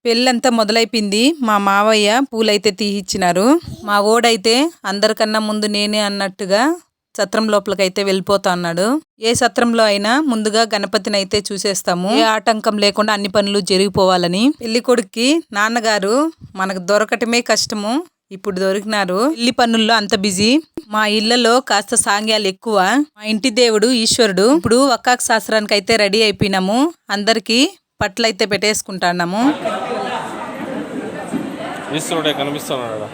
పెళ్ళంతా మొదలైపోయింది. మా మావయ్య పూలైతే తీయిచ్చినారు. మా ఓడైతే అందరికన్నా ముందు నేనే అన్నట్టుగా సత్రం లోపలికైతే వెళ్ళిపోతా అన్నాడు. ఏ సత్రంలో అయినా ముందుగా గణపతిని అయితే చూసేస్తాము, ఏ ఆటంకం లేకుండా అన్ని పనులు జరిగిపోవాలని. పెళ్లి కొడుక్కి నాన్నగారు మనకు దొరకటమే కష్టము, ఇప్పుడు దొరికినారు. పెళ్లి పనుల్లో అంత బిజీ. మా ఇళ్లలో కాస్త సాంగ్యాలు ఎక్కువ. మా ఇంటి దేవుడు ఈశ్వరుడు. ఇప్పుడు వక్కాకు శాస్త్రానికి అయితే రెడీ అయిపోయినాము. అందరికి పట్లు అయితే పెట్టేసుకుంటున్నాము. ఈశ్వరుడే కనిపిస్తున్నాడు.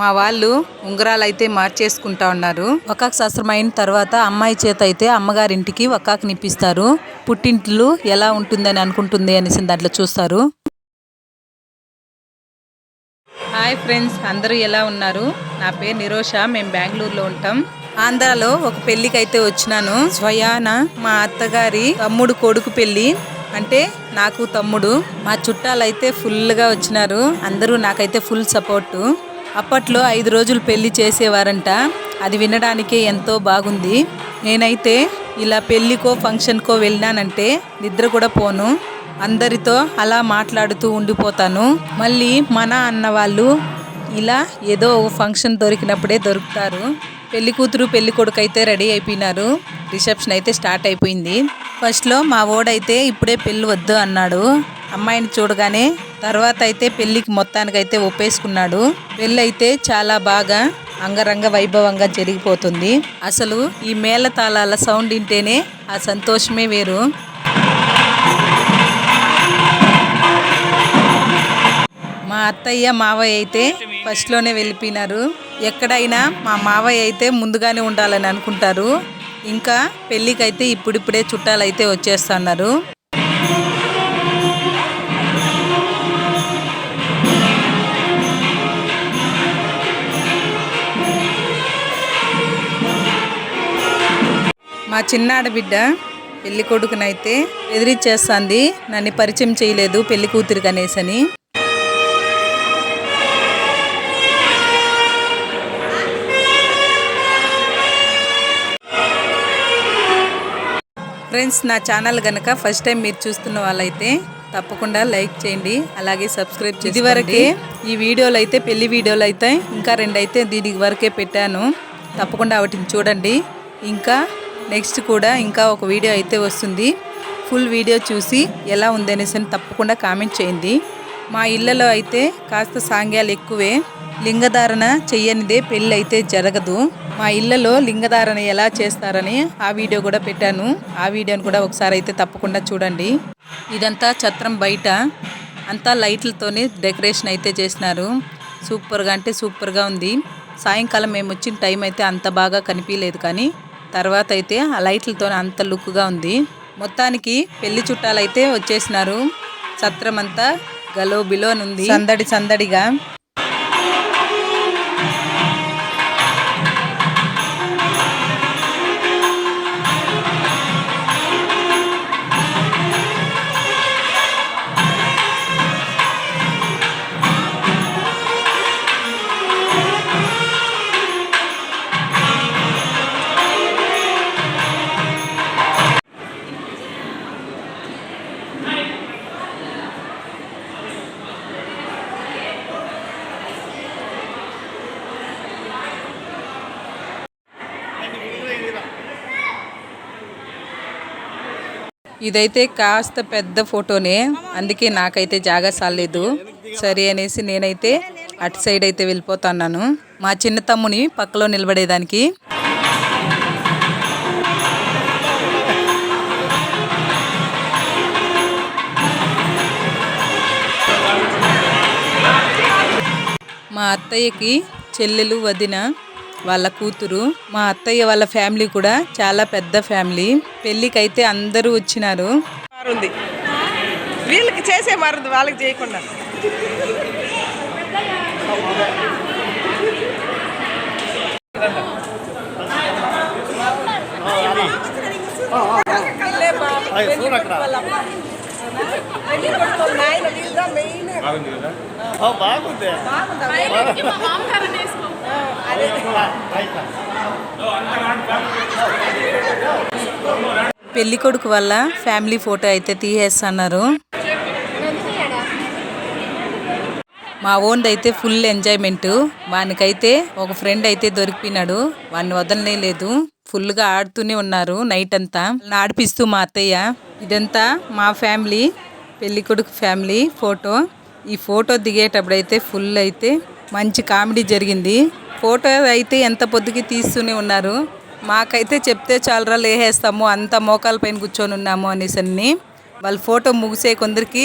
మా వాళ్ళు ఉంగరాలు అయితే మార్చేసుకుంటా ఉన్నారు. వక్కాకు శాస్త్రం అయిన తర్వాత అమ్మాయి చేత అయితే అమ్మగారింటికి వక్కాకు నిప్పిస్తారు. పుట్టింట్లు ఎలా ఉంటుందని అనుకుంటుంది అనేసి దాంట్లో చూస్తారు. హాయ్ ఫ్రెండ్స్, అందరూ ఎలా ఉన్నారు? నా పేరు నిరోష. మేము బెంగళూరులో ఉంటాం. ఆంధ్రాలో ఒక పెళ్లికి అయితే వచ్చినాను. స్వయాన మా అత్తగారి తమ్ముడు కొడుకు పెళ్లి, అంటే నాకు తమ్ముడు. మా చుట్టాలైతే ఫుల్గా వచ్చినారు. అందరూ నాకైతే ఫుల్ సపోర్టు. అప్పట్లో 5 రోజులు పెళ్లి చేసేవారంట. అది వినడానికే ఎంతో బాగుంది. నేనైతే ఇలా పెళ్లికో ఫంక్షన్కో వెళ్ళినానంటే నిద్ర కూడా పోను. అందరితో అలా మాట్లాడుతూ ఉండిపోతాను. మళ్ళీ మన అన్న వాళ్ళు ఇలా ఏదో ఒక ఫంక్షన్ దొరికినప్పుడే దొరుకుతారు. పెళ్లి కూతురు పెళ్లి కొడుకు అయితే రెడీ అయిపోయినారు. రిసెప్షన్ అయితే స్టార్ట్ అయిపోయింది. ఫస్ట్లో మా ఓడైతే ఇప్పుడే పెళ్ళి వద్దు అన్నాడు అమ్మాయిని చూడగానే. తర్వాత అయితే పెళ్లికి మొత్తానికైతే ఒప్పేసుకున్నాడు. పెళ్ళి అయితే చాలా బాగా అంగరంగ వైభవంగా జరిగిపోతుంది. అసలు ఈ మేళతాళాల సౌండ్ వింటేనే ఆ సంతోషమే వేరు. మా అత్తయ్య మావయ్య అయితే ఫస్ట్లోనే వెళ్ళిపోయినారు. ఎక్కడైనా మా మావయ్య అయితే ముందుగానే ఉండాలని అనుకుంటారు. ఇంకా పెళ్ళికైతే ఇప్పుడిప్పుడే చుట్టాలైతే వచ్చేస్తున్నారు. మా చిన్నాడబిడ్డ పెళ్లి కొడుకునైతే ఎదిరిచ్చేస్తుంది. నన్ను పరిచయం చేయలేదు పెళ్లి కూతురికి అనేసని. ఫ్రెండ్స్, నా ఛానల్ కనుక ఫస్ట్ టైం మీరు చూస్తున్న వాళ్ళైతే తప్పకుండా లైక్ చేయండి, అలాగే సబ్స్క్రైబ్ చేయండి. ఇదివరకే ఈ వీడియోలు అయితే పెళ్లి వీడియోలు అయితే ఇంకా 2 అయితే దీనికి వరకే పెట్టాను. తప్పకుండా వాటిని చూడండి. ఇంకా నెక్స్ట్ కూడా ఇంకా ఒక వీడియో అయితే వస్తుంది. ఫుల్ వీడియో చూసి ఎలా ఉందనేసి తప్పకుండా కామెంట్ చేయండి. మా ఇళ్లలో అయితే కాస్త సాంగ్యాలు ఎక్కువే. లింగధారణ చెయ్యనిదే పెళ్ళి అయితే జరగదు. మా ఇళ్లలో లింగధారణ ఎలా చేస్తారని ఆ వీడియో కూడా పెట్టాను. ఆ వీడియోని కూడా ఒకసారి అయితే తప్పకుండా చూడండి. ఇదంతా ఛత్రం బయట అంతా లైట్లతోనే డెకరేషన్ అయితే చేసినారు. సూపర్గా అంటే సూపర్గా ఉంది. సాయంకాలం మేము వచ్చిన టైం అయితే అంత బాగా కనిపించలేదు, కానీ తర్వాత అయితే ఆ లైట్లతో అంత లుక్గా ఉంది. మొత్తానికి పెళ్లి చుట్టాలు అయితే వచ్చేసినారు. ఛత్రం అంతా గలోబిలో ఉంది, సందడి సందడిగా. ఇదైతే కాస్త పెద్ద ఫోటోనే, అందుకే నాకైతే జాగా సాలేదు. సరే అనేసి నేనైతే అటు సైడ్ అయితే వెళ్ళిపోతున్నాను, మా చిన్న తమ్ముని పక్కలో నిలబడేదానికి. మా అత్తయ్యకి చెల్లెలు, వదిన, వాళ్ళ కూతురు. మా అత్తయ్య వాళ్ళ ఫ్యామిలీ కూడా చాలా పెద్ద ఫ్యామిలీ. పెళ్ళికైతే అందరూ వచ్చినారు. వీళ్ళకి చేసే మారుంది, వాళ్ళకి చేయకుండా. బాగుంది. పెళ్లి కొడుకు వల్ల ఫ్యామిలీ ఫోటో అయితే తీసేస్తున్నారు. మా ఓన్ది అయితే ఫుల్ ఎంజాయ్మెంట్. వానికైతే ఒక ఫ్రెండ్ అయితే దొరికిపోయినాడు. వాడిని వదలనే లేదు. ఫుల్గా ఆడుతూనే ఉన్నారు నైట్ అంతా. ఆడిపిస్తూ మా అత్తయ్య. ఇదంతా మా ఫ్యామిలీ, పెళ్లి కొడుకు ఫ్యామిలీ ఫోటో. ఈ ఫోటో దిగేటప్పుడు అయితే ఫుల్ అయితే మంచి కామెడీ జరిగింది. ఫోటో అయితే ఎంత పొద్దుకి తీస్తూనే ఉన్నారు. మాకైతే చెప్తే చాలరా లేహేస్తాము, అంత మోకాల పైన కూర్చొని ఉన్నాము అనేసి అన్ని. వాళ్ళ ఫోటో ముగిసే కొందరికి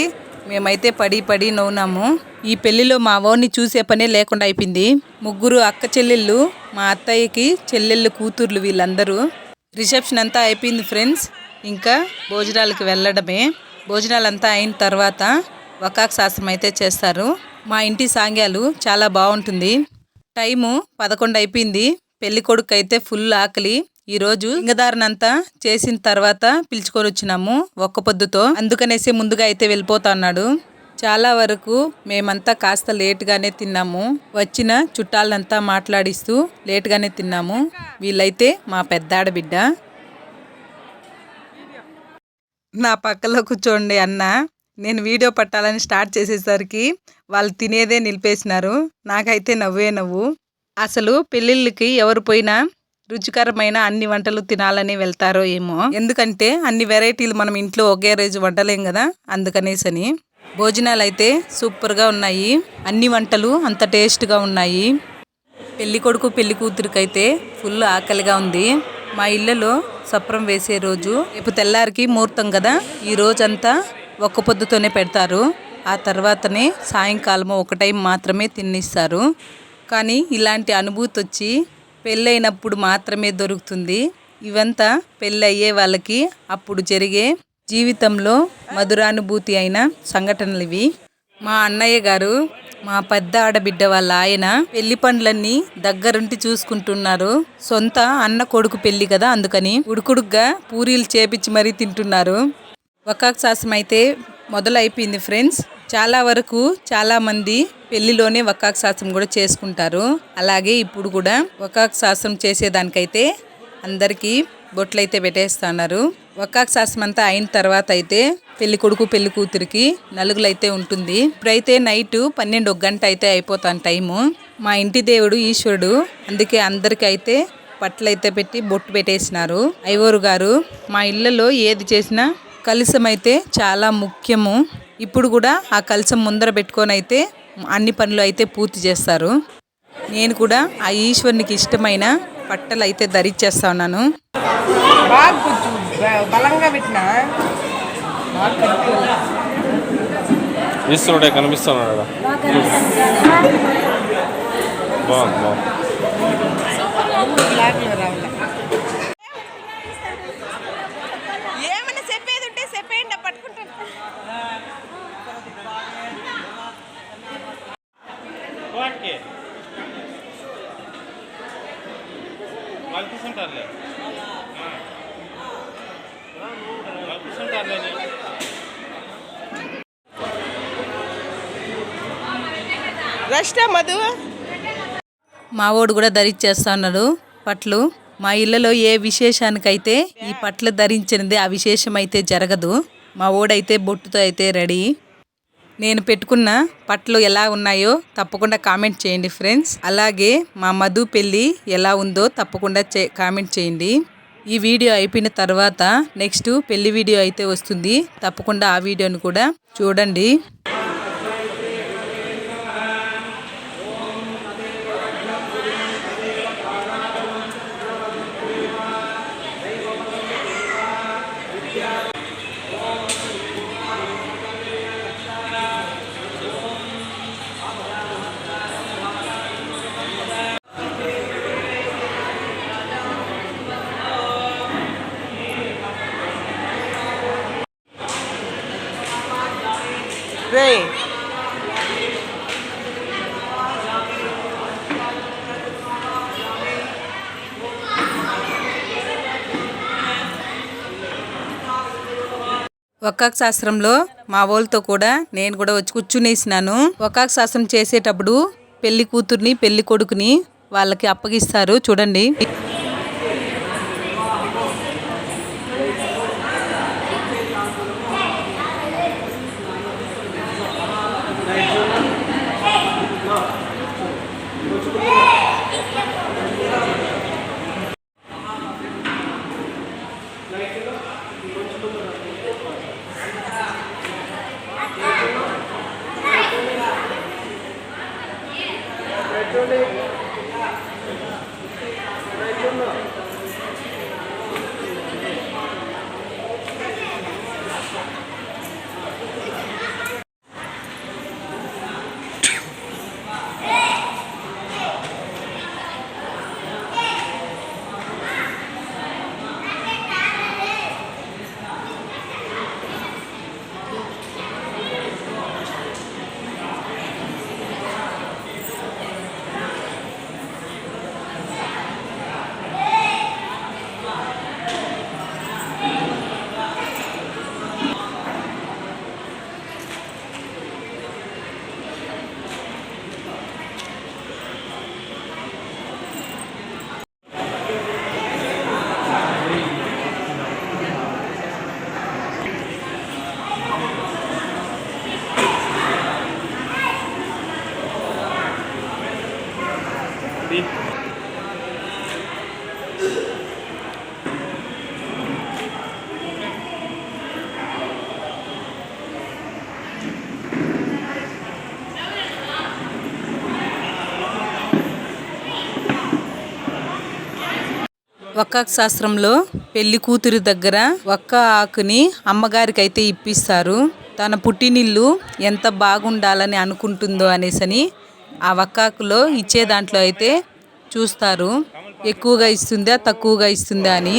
మేమైతే పడి నవ్వునాము. ఈ పెళ్లిలో మా ఓన్ని చూసే పనే లేకుండా అయిపోయింది. ముగ్గురు అక్క చెల్లెళ్ళు, మా అత్తయ్యకి చెల్లెళ్ళు కూతుర్లు వీళ్ళందరూ. రిసెప్షన్ అంతా అయిపోయింది ఫ్రెండ్స్. ఇంకా భోజనాలకు వెళ్ళడమే. భోజనాలంతా అయిన తర్వాత వకాక్ శాస్త్రం అయితే చేస్తారు. మా ఇంటి సాంగ్యాలు చాలా బాగుంటుంది. టైము 11 అయిపోయింది. పెళ్లి కొడుకు అయితే ఫుల్ ఆకలి. ఈరోజు లింగధారణ చేసిన తర్వాత పిలుచుకొని వచ్చినాము ఒక్క పొద్దుతో. అందుకనేసి ముందుగా అయితే వెళ్ళిపోతా అన్నాడు. చాలా వరకు మేమంతా కాస్త లేటుగానే తిన్నాము. వచ్చిన చుట్టాలంతా మాట్లాడిస్తూ లేటుగానే తిన్నాము. వీళ్ళైతే మా పెద్ద ఆడబిడ్డ. నా పక్కలో కూర్చోండి అన్న. నేను వీడియో పట్టాలని స్టార్ట్ చేసేసరికి వాళ్ళు తినేదే నిలిపేసినారు. నాకైతే నవ్వే నవ్వు. అసలు పెళ్ళిళ్ళకి ఎవరు పోయినా రుచికరమైన అన్ని వంటలు తినాలని వెళ్తారో ఏమో. ఎందుకంటే అన్ని వెరైటీలు మనం ఇంట్లో ఒకే రోజు వండలేం కదా, అందుకనేసని. భోజనాలు అయితే సూపర్గా ఉన్నాయి. అన్ని వంటలు అంత టేస్ట్గా ఉన్నాయి. పెళ్లి కొడుకు పెళ్లి కూతురికైతే ఫుల్ ఆకలిగా ఉంది. మా ఇళ్ళలో సప్రం వేసే రోజు రేపు తెల్లారికి ముహూర్తం కదా, ఈ రోజంతా ఒక్క పొద్దుతోనే పెడతారు. ఆ తర్వాతనే సాయంకాలము ఒక టైం మాత్రమే తినిస్తారు. కానీ ఇలాంటి అనుభూతి వచ్చి పెళ్ళైనప్పుడు మాత్రమే దొరుకుతుంది. ఇవంతా పెళ్ళి అయ్యే వాళ్ళకి అప్పుడు జరిగే జీవితంలో మధురానుభూతి అయిన సంఘటనలు ఇవి. మా అన్నయ్య గారు, మా పెద్ద ఆడబిడ్డ వాళ్ళ ఆయన పెళ్లి పనులన్నీ దగ్గరుండి చూసుకుంటున్నారు. సొంత అన్న కొడుకు పెళ్లి కదా, అందుకని ఉడుకుడుగ్గా పూరీలు చేపించి మరీ తింటున్నారు. వకాక్ శాస్త్రం అయితే మొదలైపోయింది ఫ్రెండ్స్. చాలా వరకు చాలా మంది పెళ్లిలోనే వకాక్ శాస్త్రం కూడా చేసుకుంటారు. అలాగే ఇప్పుడు కూడా వకాక్ శాస్త్రం చేసేదానికైతే అందరికీ బొట్లయితే పెట్టేస్తున్నారు. వకాక్ శాస్త్రం అంతా అయిన తర్వాత అయితే పెళ్లి కొడుకు పెళ్లి కూతురికి నలుగులైతే ఉంటుంది. ఇప్పుడైతే నైట్ 12 గంట అయితే అయిపోతాను టైము. మా ఇంటి దేవుడు ఈశ్వరుడు, అందుకే అందరికీ అయితే పట్లయితే పెట్టి బొట్టు పెట్టేసినారు ఐవోరు గారు. మా ఇళ్ళలో ఏది చేసినా కలశం అయితే చాలా ముఖ్యము. ఇప్పుడు కూడా ఆ కలశం ముందర పెట్టుకొని అయితే అన్ని పనులు అయితే పూర్తి చేస్తారు. నేను కూడా ఆ ఈశ్వరునికి ఇష్టమైన పట్టలు అయితే ధరించేస్తా ఉన్నాను. బాగా కొంచెం బలంగా పెట్టినా ఈశ్వరుడే కనిపిస్తున్నాడు. బాగుంది. ఏమన్నా చెప్పేది ఉంటే చెప్పేయండి, పట్టుకుంటాను. రష్ట మధు మా వాడు కూడా ధరించేస్తా ఉన్నాడు పట్లు. మా ఇళ్ళలో ఏ విశేషానికైతే ఈ పట్లు ధరించినది ఆ విశేషం అయితే జరగదు. మా ఓడైతే బొట్టుతో అయితే రెడీ. నేను పెట్టుకున్న పట్లు ఎలా ఉన్నాయో తప్పకుండా కామెంట్ చేయండి ఫ్రెండ్స్. అలాగే మా మధు పెళ్ళి ఎలా ఉందో తప్పకుండా కామెంట్ చేయండి. ఈ వీడియో అయిపోయిన తర్వాత నెక్స్ట్ పెళ్లి వీడియో అయితే వస్తుంది. తప్పకుండా ఆ వీడియోని కూడా చూడండి. రే వకాక్ శాస్త్రంలో మా వాళ్ళతో కూడా నేను కూడా వచ్చి కూర్చునేసినాను. వకాక్ శాస్త్రం చేసేటప్పుడు పెళ్లి కూతుర్ని పెళ్లి కొడుకుని వాళ్ళకి అప్పగిస్తారు చూడండి. వక్కాకు శాస్త్రంలో పెళ్లి కూతురు దగ్గర ఒక్క ఆకుని అమ్మగారికి అయితే ఇప్పిస్తారు. తన పుట్టినిల్లు ఎంత బాగుండాలని అనుకుంటుందో అనేసని ఆ వక్కాకులో ఇచ్చే దాంట్లో అయితే చూస్తారు, ఎక్కువగా ఇస్తుందా తక్కువగా ఇస్తుందా అని.